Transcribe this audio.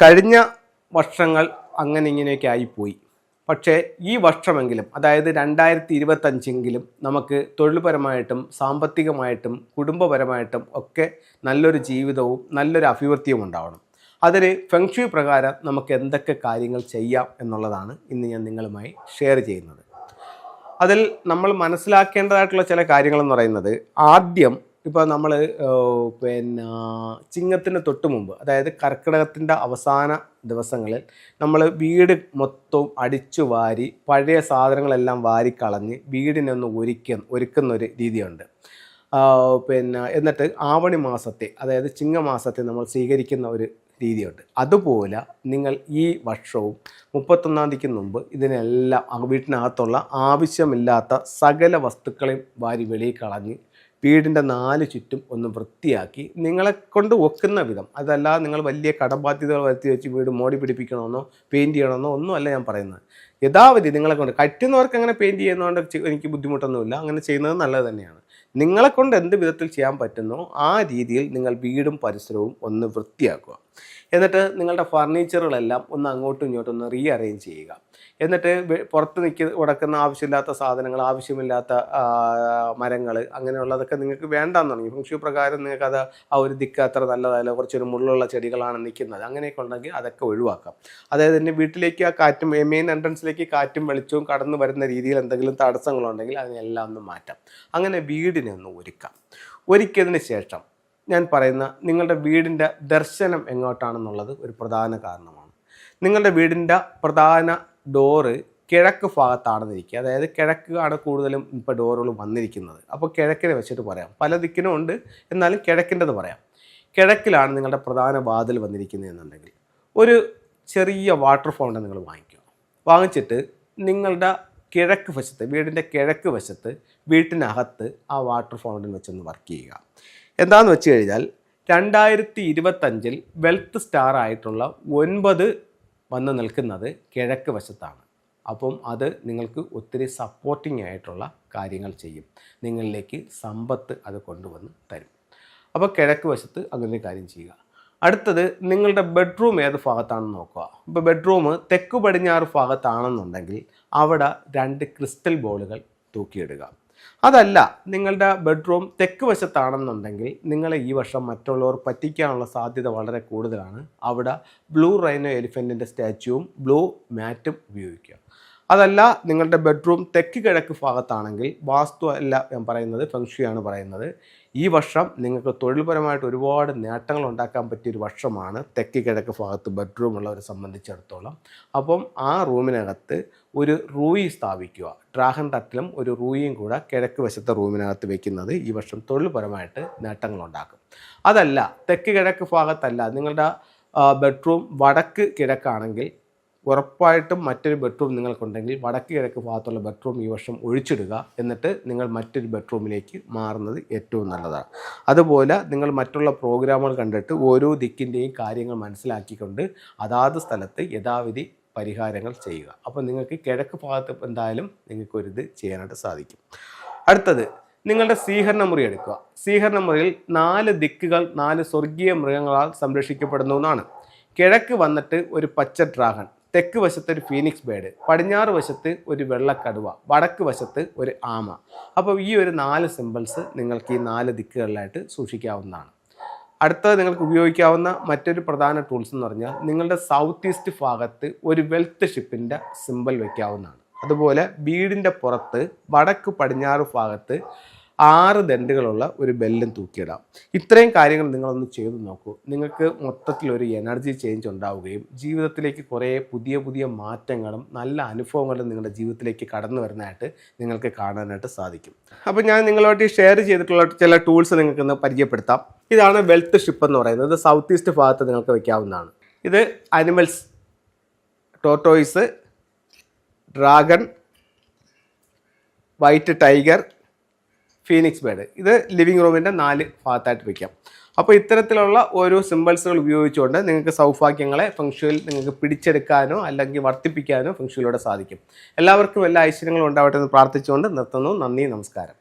കഴിഞ്ഞ വർഷങ്ങൾ അങ്ങനെ ഇങ്ങനെയൊക്കെ ആയിപ്പോയി. പക്ഷേ ഈ വർഷമെങ്കിലും, അതായത് 2025 നമുക്ക് തൊഴിൽപരമായിട്ടും സാമ്പത്തികമായിട്ടും കുടുംബപരമായിട്ടും ഒക്കെ നല്ലൊരു ജീവിതവും നല്ലൊരു അഭിവൃദ്ധിയും ഉണ്ടാവണം. അതിന് ഫെങ്ഷുയി പ്രകാരം നമുക്ക് എന്തൊക്കെ കാര്യങ്ങൾ ചെയ്യാം എന്നുള്ളതാണ് ഇന്ന് ഞാൻ നിങ്ങളുമായി ഷെയർ ചെയ്യുന്നത്. അതിൽ നമ്മൾ മനസ്സിലാക്കേണ്ടതായിട്ടുള്ള ചില കാര്യങ്ങളെന്ന് പറയുന്നത്, ആദ്യം ഇപ്പോൾ നമ്മൾ ചിങ്ങത്തിന് തൊട്ട് മുമ്പ്, അതായത് കർക്കിടകത്തിൻ്റെ അവസാന ദിവസങ്ങളിൽ നമ്മൾ വീട് മൊത്തവും അടിച്ചു വാരി പഴയ സാധനങ്ങളെല്ലാം വാരിക്കളഞ്ഞ് വീടിനൊന്ന് ഒരുക്കുന്ന ഒരു രീതിയുണ്ട്. എന്നിട്ട് ആവണി മാസത്തെ, അതായത് ചിങ്ങമാസത്തെ നമ്മൾ സ്വീകരിക്കുന്ന ഒരു രീതിയുണ്ട്. അതുപോലെ നിങ്ങൾ ഈ വർഷവും 31-ാം തീയതിക്ക് മുമ്പ് ഇതിനെല്ലാം വീട്ടിനകത്തുള്ള ആവശ്യമില്ലാത്ത സകല വസ്തുക്കളെയും വാരി വെളിയിൽ കളഞ്ഞ് വീടിൻ്റെ 4 ചുറ്റും ഒന്ന് വൃത്തിയാക്കി നിങ്ങളെ കൊണ്ട് ഒക്കുന്ന വിധം, അതല്ലാതെ നിങ്ങൾ വലിയ കടബാധ്യതകൾ വരുത്തി വെച്ച് വീട് മോടി പിടിപ്പിക്കണമെന്നോ പെയിൻറ്റ് ചെയ്യണമെന്നോ ഒന്നുമല്ല ഞാൻ പറയുന്നത്. യഥാവധി നിങ്ങളെ കൊണ്ട് പറ്റുന്നവർക്ക് അങ്ങനെ പെയിൻറ്റ് ചെയ്യുന്നതുകൊണ്ട് എനിക്ക് ബുദ്ധിമുട്ടൊന്നുമില്ല, അങ്ങനെ ചെയ്യുന്നത് നല്ലത് തന്നെയാണ്. നിങ്ങളെ കൊണ്ട് എന്ത് വിധത്തിൽ ചെയ്യാൻ പറ്റുന്നോ ആ രീതിയിൽ നിങ്ങൾ വീടും പരിസരവും ഒന്ന് വൃത്തിയാക്കുക. എന്നിട്ട് നിങ്ങളുടെ ഫർണിച്ചറുകളെല്ലാം ഒന്ന് അങ്ങോട്ടും ഇങ്ങോട്ടും ഒന്ന് റീഅറേഞ്ച് ചെയ്യുക. എന്നിട്ട് പുറത്ത് കിടക്കുന്ന ആവശ്യമില്ലാത്ത സാധനങ്ങൾ, ആവശ്യമില്ലാത്ത മരങ്ങൾ, അങ്ങനെയുള്ളതൊക്കെ നിങ്ങൾക്ക് വേണ്ടാന്ന് തുടങ്ങി. ഫെങ്ഷുയി പ്രകാരം നിങ്ങൾക്കത് ആ ഒരു ദിക്ക് അത്ര നല്ലതല്ല, കുറച്ചൊരു മുള്ളുള്ള ചെടികളാണ് നിൽക്കുന്നത്, അങ്ങനെയൊക്കെ ഉണ്ടെങ്കിൽ അതൊക്കെ ഒഴിവാക്കാം. അതായത് എൻ്റെ വീട്ടിലേക്ക് ആ കാറ്റും, മെയിൻ എൻട്രൻസിലേക്ക് കാറ്റും വെളിച്ചവും കടന്നു വരുന്ന രീതിയിൽ എന്തെങ്കിലും തടസ്സങ്ങളുണ്ടെങ്കിൽ അതിനെല്ലാം ഒന്ന് മാറ്റാം. അങ്ങനെ വീടിനെ ഒന്ന് ഒരുക്കാം. ഒരുക്കിയതിന് ശേഷം ഞാൻ പറയുന്ന നിങ്ങളുടെ വീടിൻ്റെ ദർശനം എങ്ങോട്ടാണെന്നുള്ളത് ഒരു പ്രധാന കാരണമാണ്. നിങ്ങളുടെ വീടിൻ്റെ പ്രധാന ഡോറ് കിഴക്ക് ഭാഗത്താണെന്നിരിക്കുക. അതായത് കിഴക്ക് ആണ് കൂടുതലും ഇപ്പോൾ ഡോറുകൾ വന്നിരിക്കുന്നത്. അപ്പോൾ കിഴക്കിനെ വെച്ചിട്ട് പറയാം. പല ദിക്കിനും ഉണ്ട്, എന്നാലും കിഴക്കിൻ്റെത് പറയാം. കിഴക്കിലാണ് നിങ്ങളുടെ പ്രധാന വാതിൽ വന്നിരിക്കുന്നതെന്നുണ്ടെങ്കിൽ ഒരു ചെറിയ വാട്ടർ ഫൗണ്ടൻ നിങ്ങൾ വാങ്ങിക്കുക. വാങ്ങിച്ചിട്ട് നിങ്ങളുടെ കിഴക്ക് വശത്ത്, വീടിൻ്റെ കിഴക്ക് വശത്ത് വീട്ടിനകത്ത് ആ വാട്ടർ ഫൗണ്ടൻ വെച്ചൊന്ന് വർക്ക് ചെയ്യുക. എന്താണെന്ന് വെച്ച് കഴിഞ്ഞാൽ 2025 വെൽത്ത് സ്റ്റാർ ആയിട്ടുള്ള 9 വന്ന് നിൽക്കുന്നത് കിഴക്ക് വശത്താണ്. അപ്പം അത് നിങ്ങൾക്ക് ഒത്തിരി സപ്പോർട്ടിംഗ് ആയിട്ടുള്ള കാര്യങ്ങൾ ചെയ്യും, നിങ്ങളിലേക്ക് സമ്പത്ത് അത് കൊണ്ടുവന്ന് തരും. അപ്പോൾ കിഴക്ക് വശത്ത് അങ്ങനെ കാര്യം ചെയ്യുക. അടുത്തത്, നിങ്ങളുടെ ബെഡ്റൂം ഏത് ഭാഗത്താണെന്ന് നോക്കുക. ഇപ്പോൾ ബെഡ്റൂം തെക്ക് പടിഞ്ഞാറ് ഭാഗത്താണെന്നുണ്ടെങ്കിൽ അവിടെ 2 ക്രിസ്റ്റൽ ബോളുകൾ തൂക്കിയിടുക. അതല്ല, നിങ്ങളുടെ ബെഡ്റൂം തെക്ക് വശത്താണെന്നുണ്ടെങ്കിൽ നിങ്ങളെ ഈ വർഷം മറ്റുള്ളവർ പറ്റിക്കാനുള്ള സാധ്യത വളരെ കൂടുതലാണ്. അവിടെ ബ്ലൂ റൈനോ എലിഫൻറ്റിൻ്റെ സ്റ്റാച്യൂവും ബ്ലൂ മാറ്റും ഉപയോഗിക്കുക. അതല്ല, നിങ്ങളുടെ ബെഡ്റൂം തെക്ക് കിഴക്ക് ഭാഗത്താണെങ്കിൽ, വാസ്തു അല്ല ഞാൻ പറയുന്നത്, ഫെങ്ഷുയാണ് പറയുന്നത്, ഈ വർഷം നിങ്ങൾക്ക് തൊഴിൽപരമായിട്ട് ഒരുപാട് നേട്ടങ്ങൾ ഉണ്ടാക്കാൻ പറ്റിയൊരു വർഷമാണ് തെക്ക് കിഴക്ക് ഭാഗത്ത് ബെഡ്റൂം ഉള്ളവരെ സംബന്ധിച്ചിടത്തോളം. അപ്പം ആ റൂമിനകത്ത് ഒരു റൂയി സ്ഥാപിക്കുക. ഡ്രാഗൺ തട്ടിലും ഒരു റൂയിയും കൂടെ കിഴക്ക് വശത്തെ റൂമിനകത്ത് വെക്കുന്നത് ഈ വർഷം തൊഴിൽപരമായിട്ട് നേട്ടങ്ങളുണ്ടാക്കും. അതല്ല, തെക്ക് കിഴക്ക് ഭാഗത്തല്ല, നിങ്ങളുടെ ബെഡ്റൂം വടക്ക് കിഴക്കാണെങ്കിൽ ഉറപ്പായിട്ടും മറ്റൊരു ബെഡ്റൂം നിങ്ങൾക്കുണ്ടെങ്കിൽ വടക്ക് കിഴക്ക് ഭാഗത്തുള്ള ബെഡ്റൂം ഈ വർഷം ഒഴിച്ചിടുക. എന്നിട്ട് നിങ്ങൾ മറ്റൊരു ബെഡ്റൂമിലേക്ക് മാറുന്നത് ഏറ്റവും നല്ലതാണ്. അതുപോലെ നിങ്ങൾ മറ്റുള്ള പ്രോഗ്രാമുകൾ കണ്ടിട്ട് ഓരോ ദിക്കിൻ്റെയും കാര്യങ്ങൾ മനസ്സിലാക്കിക്കൊണ്ട് അതാത് സ്ഥലത്ത് യഥാവിധി പരിഹാരങ്ങൾ ചെയ്യുക. അപ്പോൾ നിങ്ങൾക്ക് കിഴക്ക് ഭാഗത്ത് എന്തായാലും നിങ്ങൾക്കൊരിത് ചെയ്യാനായിട്ട് സാധിക്കും. അടുത്തത്, നിങ്ങളുടെ സ്വീകരണ മുറി എടുക്കുക. സ്വീകരണ മുറിയിൽ 4 ദിക്കുകൾ 4 സ്വർഗീയ മൃഗങ്ങളാൽ സംരക്ഷിക്കപ്പെടുന്നു എന്നാണ്. കിഴക്ക് വന്നിട്ട് ഒരു പച്ച ഡ്രാഗൺ, തെക്ക് വശത്ത് ഒരു ഫീനിക്സ് ബേർഡ്, പടിഞ്ഞാറ് വശത്ത് ഒരു വെള്ളക്കടുവ, വടക്ക് വശത്ത് ഒരു ആമ. അപ്പോൾ ഈ ഒരു 4 സിമ്പിൾസ് നിങ്ങൾക്ക് ഈ 4 ദിക്കുകളിലായിട്ട് സൂക്ഷിക്കാവുന്നതാണ്. അടുത്തത് നിങ്ങൾക്ക് ഉപയോഗിക്കാവുന്ന മറ്റൊരു പ്രധാന ടൂൾസ് എന്ന് പറഞ്ഞാൽ, നിങ്ങളുടെ സൗത്ത് ഈസ്റ്റ് ഭാഗത്ത് ഒരു വെൽത്ത് ഷിപ്പിൻ്റെ സിമ്പിൾ വയ്ക്കാവുന്നതാണ്. അതുപോലെ വീടിൻ്റെ പുറത്ത് വടക്ക് പടിഞ്ഞാറ് ഭാഗത്ത് 6 ദണ്ടുകളുള്ള ഒരു ബെല്ലും തൂക്കിയിടാം. ഇത്രയും കാര്യങ്ങൾ നിങ്ങളൊന്ന് ചെയ്തു നോക്കൂ. നിങ്ങൾക്ക് മൊത്തത്തിലൊരു എനർജി ചേഞ്ച് ഉണ്ടാവുകയും ജീവിതത്തിലേക്ക് കുറേ പുതിയ മാറ്റങ്ങളും നല്ല അനുഭവങ്ങളും നിങ്ങളുടെ ജീവിതത്തിലേക്ക് കടന്നു വരുന്നതായിട്ട് നിങ്ങൾക്ക് കാണാനായിട്ട് സാധിക്കും. അപ്പോൾ ഞാൻ നിങ്ങളോട്ട് ഷെയർ ചെയ്തിട്ടുള്ള ചില ടൂൾസ് നിങ്ങൾക്കൊന്ന് പരിചയപ്പെടുത്താം. ഇതാണ് വെൽത്ത് ഷിപ്പ് എന്ന് പറയുന്നത്. സൗത്ത് ഈസ്റ്റ് ഭാഗത്ത് നിങ്ങൾക്ക് വയ്ക്കാവുന്നതാണ്. ഇത് animals, tortoise, dragon, white tiger, Phoenix bird. ഇത് ലിവിങ് റൂമിൻ്റെ 4 ഭാഗത്തായിട്ട് വയ്ക്കാം. അപ്പോൾ ഇത്തരത്തിലുള്ള ഓരോ സിമ്പിൾസുകൾ ഉപയോഗിച്ചുകൊണ്ട് നിങ്ങൾക്ക് സൗഭാഗ്യങ്ങളെ ഫെങ്ഷുയിൽ നിങ്ങൾക്ക് പിടിച്ചെടുക്കാനോ അല്ലെങ്കിൽ വർദ്ധിപ്പിക്കാനോ ഫെങ്ഷുയിലൂടെ സാധിക്കും. എല്ലാവർക്കും എല്ലാ ഐശ്വര്യങ്ങളും ഉണ്ടാവട്ടെ എന്ന് പ്രാർത്ഥിച്ചുകൊണ്ട് നിർത്തുന്നു. നന്ദി, നമസ്കാരം.